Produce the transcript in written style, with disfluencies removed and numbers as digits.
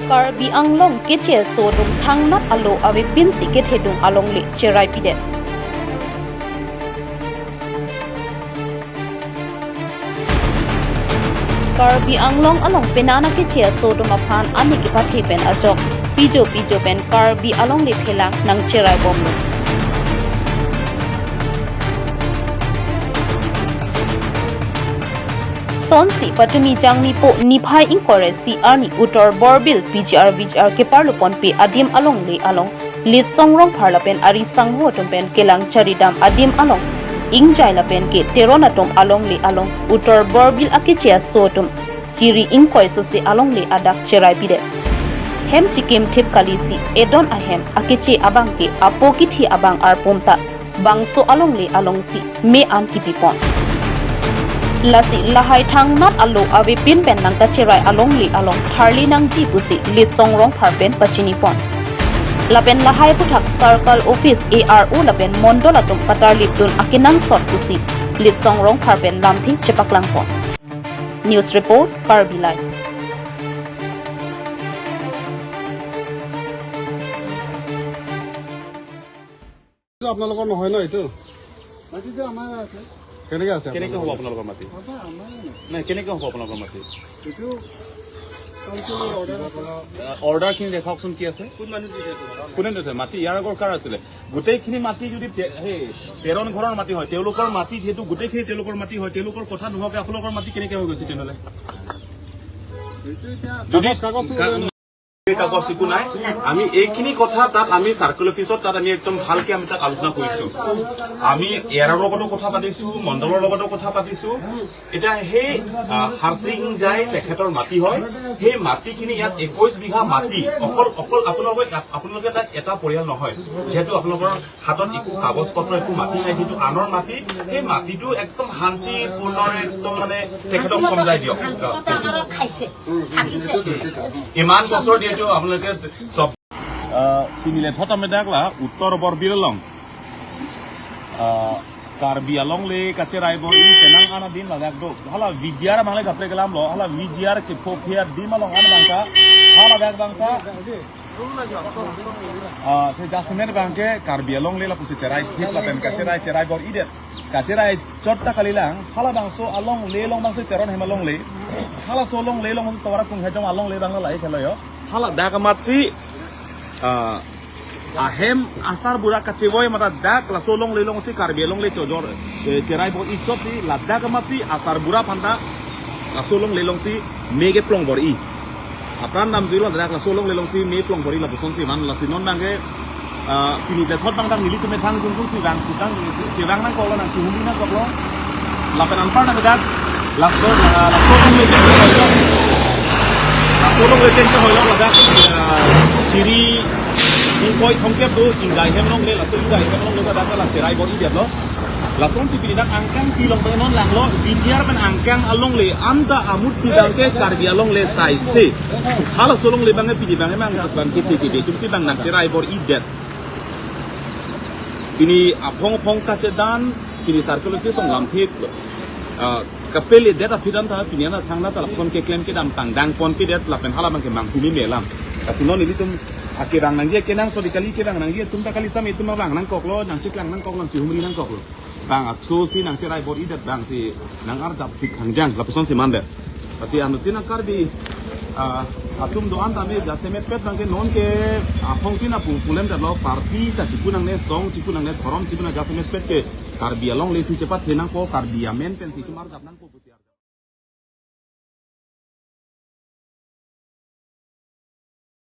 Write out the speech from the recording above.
Karbi anglong Keche sodum thang nat alo awe bin si ket hedung alongle Cherai pide. Karbi anglong along penana Keche sodum aphan ani ki pathe pen ajok pijo pen Karbi along le phelang nang Cherai bomlo. Sonsi patumi jangni po niphai inkore si arni utor borbil PGR ke parlopon pe adim along lit songrong parlapen ari sangho pen kelang charidam adim along Engjai lapen ke Teron atom along utor borbil akechia sotum chiri inkoi so se along le adak Cherai pide hem chikim thip kalisi edon ahem akeche abang ke apokithi abang arpumta bangso along si me am kipipon lasi lahai thang nat alo awe pin pen nang ka Cherai along tharli nang ji pusi lit songrong pharpen pachini pon lapen lahai puthak circle office ARO lapen mondolatum patar litun akinang sot pusi lit songrong pharpen lamthi chepaklang pon news report Karbi Live আপোনালোকৰ নহয় ন এইটো মাটি যে আমাৰ আছে কেনেকৈ আছে কেনেকৈ হ'ব আপোনালোকৰ মাটি নাই কেনেকৈ হ'ব আপোনালোকৰ মাটি এইটো অৰ্ডাৰখিনি দেখাওকচোন কি আছে কোনে দিছে মাটি ইয়াৰ আগৰ কাৰ আছিলে গোটেইখিনি মাটি যদি সেই তেৰণ ঘৰৰ মাটি হয় তেওঁলোকৰ মাটি যিহেতু গোটেইখিনি তেওঁলোকৰ মাটি হয় তেওঁলোকৰ কথা নোহোৱাকৈ আপোনালোকৰ মাটি কেনেকৈ হৈ গৈছে তেনেহ'লে কাগজ একো নাই আমি এইখিনি কথা তাত আমি চাৰ্কেল অফিচত তাত আমি একদম ভালকে আমি তাত আলোচনা কৰিছো আমি এয়াৰৰ লগতো কথা পাতিছো মণ্ডলৰ লগতো কথা পাতিছো এটা সেই হাৰ্চিং যায় তেখেতৰ মাটি হয় সেই মাটিখিনি ইয়াত 21 বিঘা মাটি অকল আপোনালোকে তাত এটা পৰিয়াল নহয় যেহেতু আপোনালোকৰ হাতত একো কাগজ পত্ৰ একো মাটি নাই কিন্তু আনৰ মাটি সেই মাটিটো একদম শান্তিপূৰ্ণৰে একদম মানে তেখেতক সমজাই দিয়ক ইমান বছৰ দিয়ে আপোনালোকে সব কিনিলে থত আমি দেখলা উত্তৰ বৰবিৰলং Karbi along le Cherai bor-ih tenang ana din ladak do hala vidyar mangle japre gelam lo hala vidyar ke pophiar di malong ana bangka hala dak bangka the jasmen bangke Karbi along le la pusi Cherai thip la pen Cherai bor-ih det Cherai chotta kalilang hala bangso along le long bangse Teron hemalong le hala solong le long tawara kung hejong along le bangla lai khelo yo hala dak matsi ahem asar burak kacewoi mata dak la solong lelong si Karbi along le chojor Cherai bor-ih chot si la dak matsi asar burak panta la solong lelong si mege plong bor-ih apran nam zilo dak la solong lelong si me plong bor-ih la buson si man la sinon nange kini de thot bang dang milik me thang gung si dang kutang cirang nang kolo nang tuhuli nang kolo la penan par nang dak la solong le chen hoyo la dak ciri koi thongkep do Engjai hemlong le la so Engjai hemlong le dak la Cherai bor-ih det lo la son si pinidak angkang pilong penon lang lo bidyar pen angkang along le anta amut bidang ke Karbi along le sai se hala solong le bange pidi bange mang bang Keche tum si bang nang Cherai bor-ih det ini apong kace dan ini circle office song lamthik kapele det apidan ta piniana thangna ta lapon ke claim ke dam tangdang pon ke det lapen hala bang ke mang kumi melam kasinon ini tum akirang nang dia kenang so dikali kirang nang dia tum ta kali tam itu bang nang koklo nang ciklang nang koklo cihumri nang koklo bang akso si nang Cherai bor-ih det bang si nang arjap sik hangjang lapuson si mande pasi anutin Karbi atum doan tame jasemet pet bang ke non ke apong tina pulem det lo parti ta cikunang ne song cikunang ne thorom cikunang jasemet pet ke Karbi along le si cepat henang ko Karbi amen pen si tumar jap nang ko